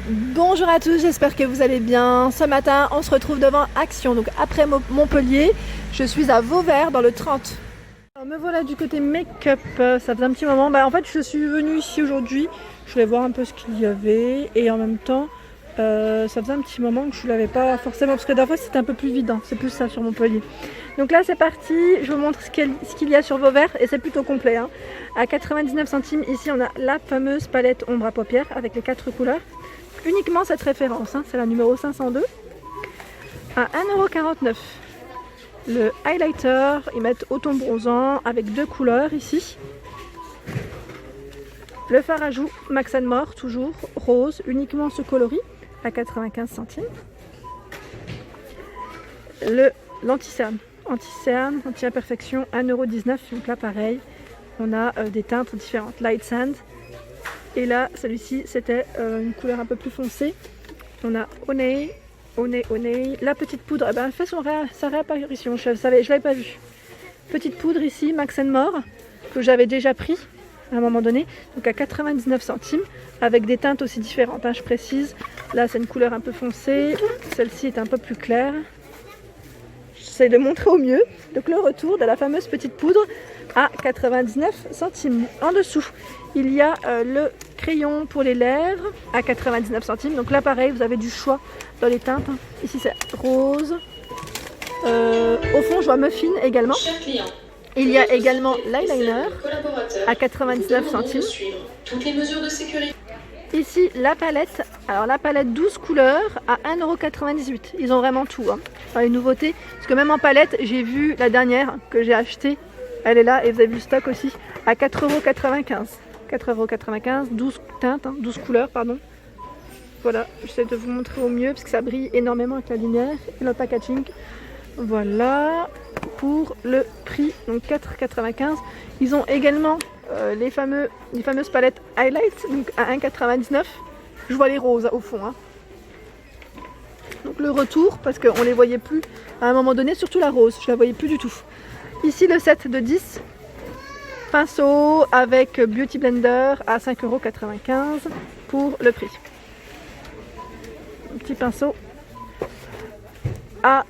Bonjour à tous, j'espère que vous allez bien. Ce matin, on se retrouve devant Action, donc après Montpellier. Je suis à Vauvert dans le 30. Alors, me voilà du côté make-up, ça faisait un petit moment. En fait, je suis venue ici aujourd'hui. Je voulais voir un peu ce qu'il y avait et en même temps, ça faisait un petit moment que je ne l'avais pas forcément parce que d'abord c'était un peu plus vide, hein. C'est plus ça sur Montpellier. Donc là c'est parti, je vous montre ce qu'il y a sur Vauvert et c'est plutôt complet, hein. À 99 centimes, ici on a la fameuse palette ombre à paupières avec les 4 couleurs. Uniquement cette référence, hein, c'est la numéro 502. À 1,49 €. Le highlighter, ils mettent au ton bronzant avec 2 couleurs ici. Le fard à joues Max & More, toujours rose, uniquement ce coloris à 95 centimes. L'anti-cerne, anti-imperfection, 1,19 €. Donc là pareil, on a des teintes différentes. Light Sand. Et là, celui-ci, c'était une couleur un peu plus foncée. On a Honey. La petite poudre, elle fait sa réapparition, je ne l'avais pas vue. Petite poudre ici, Max & More, que j'avais déjà pris à un moment donné. Donc à 99 centimes, avec des teintes aussi différentes, hein, je précise. Là, c'est une couleur un peu foncée. Celle-ci est un peu plus claire. J'essaie de montrer au mieux. Donc le retour de la fameuse petite poudre à 99 centimes. En dessous, il y a le crayon pour les lèvres à 99 centimes. Donc là pareil, vous avez du choix dans les teintes. Ici c'est rose. Au fond, je vois muffin également. Il y a également l'eyeliner à 99 centimes. Ici la palette. Alors la palette 12 couleurs à 1,98 €. Ils ont vraiment tout, hein. Enfin, les nouveautés. Parce que même en palette, j'ai vu la dernière que j'ai achetée. Elle est là et vous avez vu le stock aussi à 4,95 €. 4,95 €, 12 teintes, hein, 12 couleurs, pardon. Voilà, j'essaie de vous montrer au mieux parce que ça brille énormément avec la lumière et le packaging. Voilà pour le prix, donc 4,95 €. Ils ont également les fameuses palettes Highlight, donc à 1,99 €. Je vois les roses au fond, hein. Donc le retour, parce qu'on ne les voyait plus à un moment donné, surtout la rose, je la voyais plus du tout. Ici le set de 10 pinceaux avec Beauty Blender à 5,95 € pour le prix. Un petit pinceau à...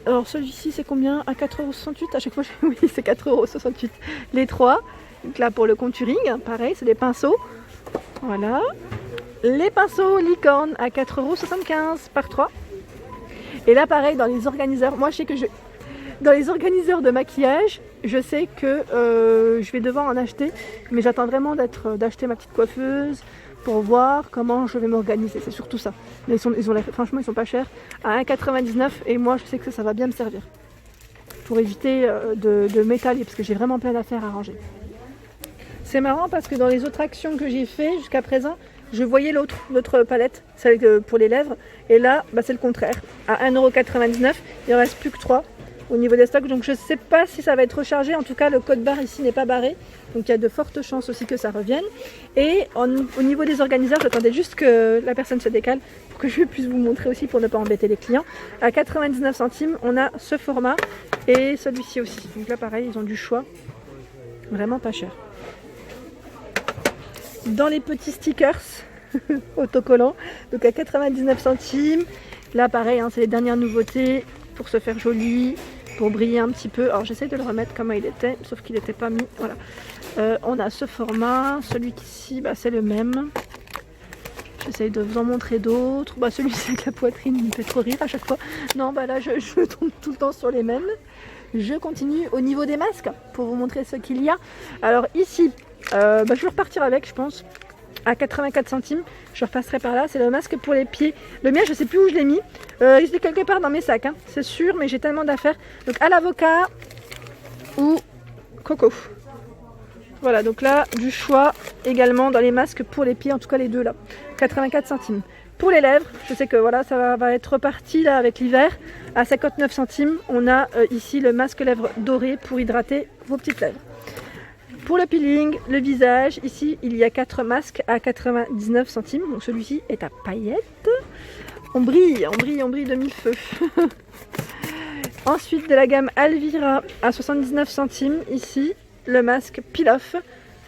Alors celui-ci c'est combien? À 4,68 € à chaque fois. Oui, c'est 4,68 € les trois. Donc là pour le contouring, pareil, c'est des pinceaux. Voilà. Les pinceaux licorne à 4,75 € par 3. Et là pareil dans les organiseurs, moi je sais que dans les organiseurs de maquillage, je sais que je vais devoir en acheter, mais j'attends vraiment d'acheter ma petite coiffeuse pour voir comment je vais m'organiser, c'est surtout ça. Mais franchement ils sont pas chers, à 1,99 € et moi je sais que ça va bien me servir pour éviter de m'étaler parce que j'ai vraiment plein d'affaires à ranger. C'est marrant parce que dans les autres actions que j'ai fait jusqu'à présent, je voyais l'autre palette, celle pour les lèvres, et là c'est le contraire. À 1,99 €, il ne reste plus que 3 au niveau des stocks, donc je ne sais pas si ça va être rechargé. En tout cas, le code barre ici n'est pas barré, donc il y a de fortes chances aussi que ça revienne. Et au niveau des organiseurs, j'attendais juste que la personne se décale pour que je puisse vous montrer aussi pour ne pas embêter les clients. À 99 centimes, on a ce format et celui-ci aussi. Donc là, pareil, ils ont du choix, vraiment pas cher. Dans les petits stickers autocollants, donc à 99 centimes, là pareil, hein, c'est les dernières nouveautés pour se faire joli, pour briller un petit peu. Alors j'essaie de le remettre comme il était, sauf qu'il n'était pas mis. Voilà. On a ce format, celui-ci c'est le même. J'essaie de vous en montrer d'autres. Celui-ci avec la poitrine, il me fait trop rire à chaque fois. Non, là je tombe tout le temps sur les mêmes. Je continue au niveau des masques pour vous montrer ce qu'il y a. Alors ici, je vais repartir avec, je pense, à 84 centimes. Je repasserai par là. C'est le masque pour les pieds. Le mien, je sais plus où je l'ai mis. Il est quelque part dans mes sacs, hein, c'est sûr, mais j'ai tellement d'affaires. Donc à l'avocat ou coco. Voilà, donc là, du choix également dans les masques pour les pieds, en tout cas les deux là. 84 centimes. Pour les lèvres, je sais que voilà, ça va être reparti là avec l'hiver. À 59 centimes, on a ici le masque lèvres doré pour hydrater vos petites lèvres. Pour le peeling, le visage, ici il y a 4 masques à 99 centimes. Donc celui-ci est à paillettes. On brille de mille feux. Ensuite de la gamme Alvira à 79 centimes, ici le masque Peel Off.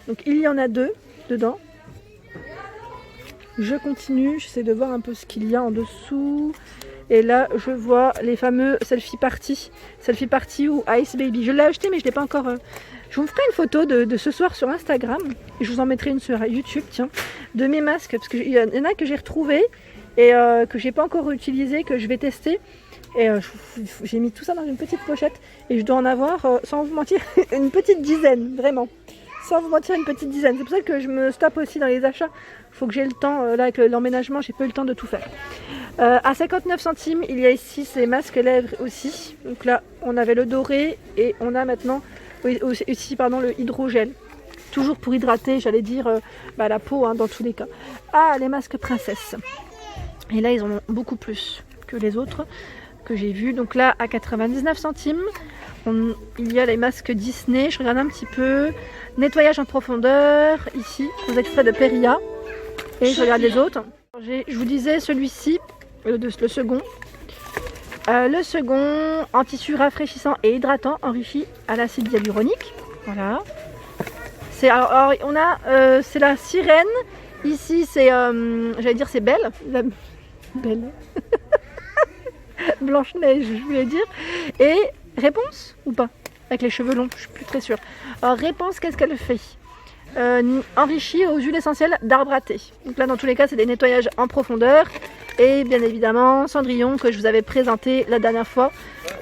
Donc il y en a 2 dedans. Je continue, j'essaie de voir un peu ce qu'il y a en dessous. Et là, je vois les fameux selfie party. Selfie party ou Ice Baby. Je l'ai acheté, mais je ne l'ai pas encore... Je vous ferai une photo de ce soir sur Instagram. Et je vous en mettrai une sur YouTube, tiens. De mes masques. Parce qu'il y en a que j'ai retrouvé et que j'ai pas encore utilisé, que je vais tester. Et j'ai mis tout ça dans une petite pochette. Et je dois en avoir, sans vous mentir, une petite dizaine, vraiment. Sans vous mentir, une petite dizaine. C'est pour ça que je me stoppe aussi dans les achats. Il faut que j'ai le temps, là avec l'emménagement, j'ai pas eu le temps de tout faire. À 59 centimes, il y a ici ces masques lèvres aussi. Donc là, on avait le doré et on a maintenant ici le hydrogel. Toujours pour hydrater, j'allais dire, la peau dans tous les cas. Ah, les masques princesses. Et là, ils en ont beaucoup plus que les autres que j'ai vus. Donc là, à 99 centimes, il y a les masques Disney. Je regarde un petit peu. Nettoyage en profondeur, ici, aux extraits de Peria. Et je regarde les autres. Je vous disais celui-ci, le second. Le second, en tissu rafraîchissant et hydratant, enrichi à l'acide hyaluronique. Voilà. Alors on a, c'est la sirène. Ici, c'est, j'allais dire, c'est Belle. Belle. Blanche-Neige, je voulais dire. Et réponse ou pas? Avec les cheveux longs, je suis plus très sûre. Alors, réponse, qu'est-ce qu'elle fait? Enrichie aux huiles essentielles d'arbre à thé. Donc là, dans tous les cas, c'est des nettoyages en profondeur. Et bien évidemment, Cendrillon que je vous avais présenté la dernière fois.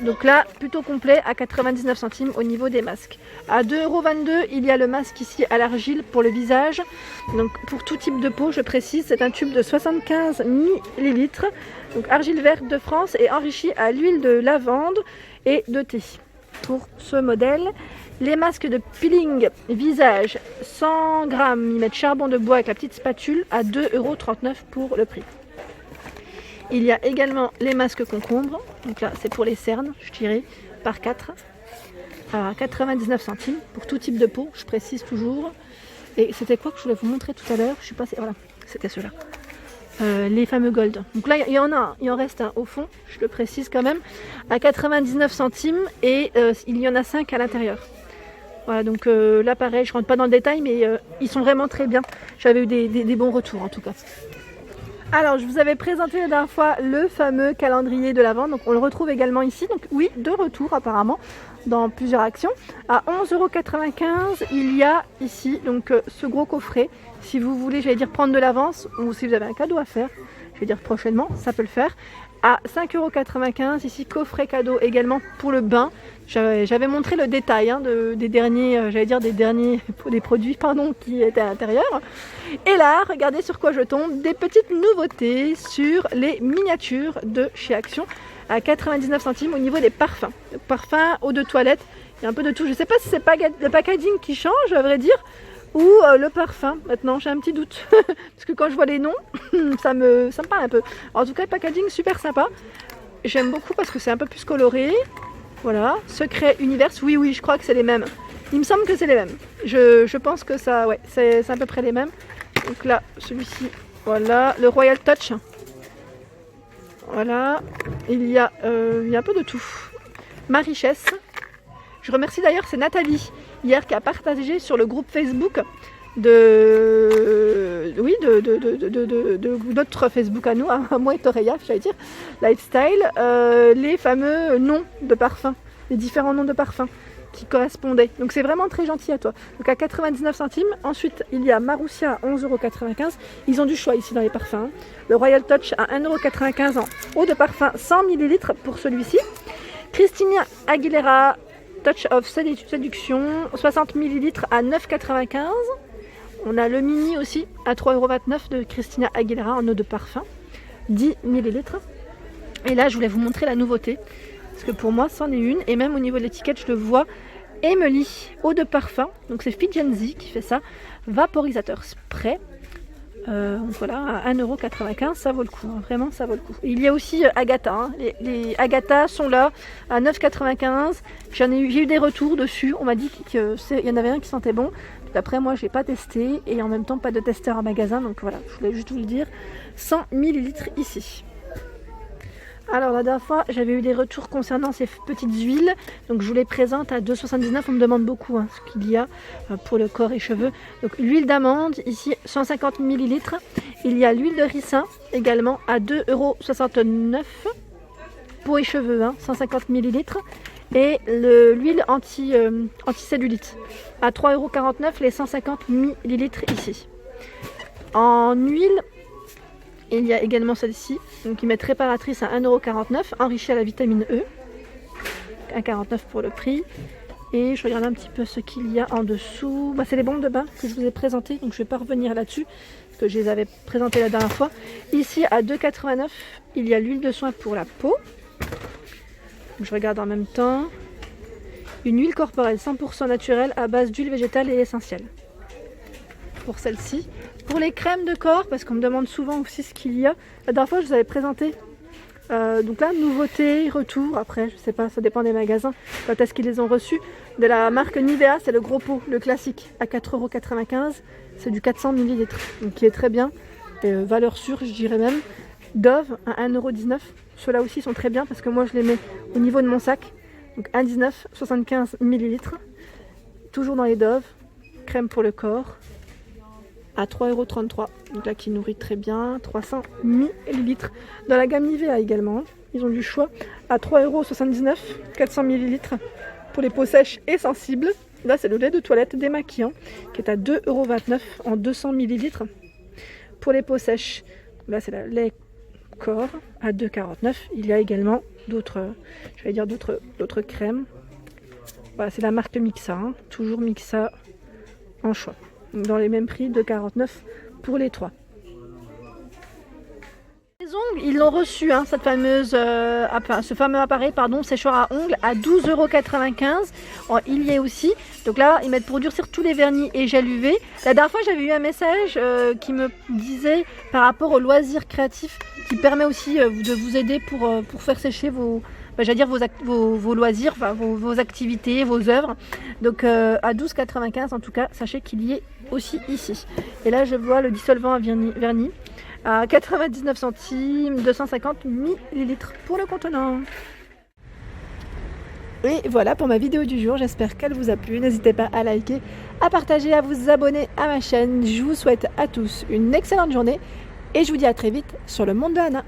Donc là, plutôt complet à 99 centimes au niveau des masques. À 2,22 €, il y a le masque ici à l'argile pour le visage. Donc pour tout type de peau, je précise, c'est un tube de 75 ml. Donc argile verte de France et enrichi à l'huile de lavande et de thé. Pour ce modèle, les masques de peeling visage 100 grammes, ils mettent charbon de bois avec la petite spatule à 2,39 € pour le prix. Il y a également les masques concombre, donc là c'est pour les cernes, je dirais, par 4 à 99 centimes pour tout type de peau, je précise toujours. Et c'était quoi que je voulais vous montrer tout à l'heure? Je suis passée, voilà, c'était ceux-là. Les fameux gold. Donc là il y en a un, il en reste un au fond, je le précise quand même, à 99 centimes et il y en a 5 à l'intérieur. Voilà, donc là pareil, je rentre pas dans le détail, mais ils sont vraiment très bien. J'avais eu des bons retours en tout cas. Alors je vous avais présenté la dernière fois le fameux calendrier de l'Avent, donc on le retrouve également ici, donc oui, de retour apparemment dans plusieurs actions. À 11,95 €, il y a ici donc ce gros coffret. Si vous voulez, j'allais dire prendre de l'avance, ou si vous avez un cadeau à faire, je vais dire prochainement, ça peut le faire. À 5,95 €, ici coffret cadeau également pour le bain. J'avais montré le détail des derniers, des produits qui étaient à l'intérieur. Et là, regardez sur quoi je tombe, des petites nouveautés sur les miniatures de chez Action à 99 centimes au niveau des parfums. Donc, parfums, eau de toilette, il y a un peu de tout. Je ne sais pas si c'est le packaging qui change, à vrai dire, ou le parfum. Maintenant, j'ai un petit doute. Parce que quand je vois les noms, ça me parle un peu. En tout cas, le packaging, super sympa. J'aime beaucoup parce que c'est un peu plus coloré. Voilà, Secret Univers, oui, je crois que c'est les mêmes. Il me semble que c'est les mêmes. Je pense que ça, ouais, c'est à peu près les mêmes. Donc là, celui-ci, voilà, le Royal Touch. Voilà, il y a un peu de tout. Ma richesse. Je remercie d'ailleurs, c'est Nathalie, hier, qui a partagé sur le groupe Facebook de notre Facebook à nous, à moi et Toreya, j'allais dire, Lifestyle, les fameux noms de parfums, les différents noms de parfums qui correspondaient. Donc c'est vraiment très gentil à toi. Donc à 99 centimes. Ensuite, il y a Marussia à 11,95 €. Ils ont du choix ici dans les parfums. Le Royal Touch à 1,95 € en eau de parfum 100 ml pour celui-ci. Christina Aguilera Touch of Séduction 60 ml à 9,95 €. On a le mini aussi à 3,29 € de Christina Aguilera en eau de parfum, 10 ml. Et là, je voulais vous montrer la nouveauté, parce que pour moi, c'en est une. Et même au niveau de l'étiquette, je le vois. Emily, eau de parfum. Donc c'est Fijenzi qui fait ça. Vaporisateur spray. Donc voilà, à 1,95 €, ça vaut le coup. Vraiment, ça vaut le coup. Et il y a aussi Agatha. Les Agatha sont là à 9,95 €. J'ai eu des retours dessus. On m'a dit qu'il y en avait un qui sentait bon. D'après moi, je n'ai pas testé et en même temps pas de testeur en magasin, donc voilà, je voulais juste vous le dire. 100 ml ici. Alors la dernière fois j'avais eu des retours concernant ces petites huiles, donc je vous les présente à 2,79 €. On me demande beaucoup ce qu'il y a pour le corps et cheveux. Donc l'huile d'amande ici 150 ml, il y a l'huile de ricin également à 2,69 € peau et cheveux 150 ml, et l'huile anti-cellulite à 3,49 € les 150 ml ici. En huile, il y a également celle-ci, qui met réparatrice à 1,49 €, enrichie à la vitamine E, 1,49 € pour le prix. Et je regarde un petit peu ce qu'il y a en dessous. C'est les bombes de bain que je vous ai présentées, donc je ne vais pas revenir là-dessus, parce que je les avais présentées la dernière fois. Ici à 2,89 €, il y a l'huile de soin pour la peau. Je regarde en même temps. Une huile corporelle 100% naturelle à base d'huile végétale et essentielle. Pour celle-ci. Pour les crèmes de corps, parce qu'on me demande souvent aussi ce qu'il y a. La dernière fois, je vous avais présenté. Donc là, nouveauté, retour. Après, je sais pas, ça dépend des magasins. Quand est-ce qu'ils les ont reçus. De la marque Nivea, c'est le gros pot, le classique, à 4,95 €. C'est du 400 ml, donc qui est très bien. Et, valeur sûre, je dirais même. Dove à 1,19 €. Ceux-là aussi sont très bien parce que moi, je les mets au niveau de mon sac. Donc 1,19 €, 75 ml. Toujours dans les Dove. Crème pour le corps. À 3,33 €, donc là qui nourrit très bien, 300 ml. Dans la gamme Nivea également, ils ont du choix à 3,79 €, 400 ml pour les peaux sèches et sensibles. Là c'est le lait de toilette démaquillant qui est à 2,29 € en 200 ml. Pour les peaux sèches, là c'est le lait corps à 2,49 €. Il y a également d'autres crèmes. Voilà, c'est la marque Mixa, toujours Mixa en choix. Dans les mêmes prix, 2,49 € pour les 3. Les ongles, ils l'ont reçu, ce fameux appareil séchoir à ongles à 12,95 €. Il y est aussi. Donc là, ils mettent pour durcir tous les vernis et gel UV. La dernière fois, j'avais eu un message qui me disait par rapport au loisir créatif, qui permet aussi de vous aider pour faire sécher vos loisirs, vos activités, vos œuvres. Donc à 12,95 € en tout cas, sachez qu'il y est aussi ici. Et là je vois le dissolvant à vernis à 99 centimes, 250 ml pour le contenant. Et voilà pour ma vidéo du jour, j'espère qu'elle vous a plu. N'hésitez pas à liker, à partager, à vous abonner à ma chaîne. Je vous souhaite à tous une excellente journée et je vous dis à très vite sur le monde de Anna.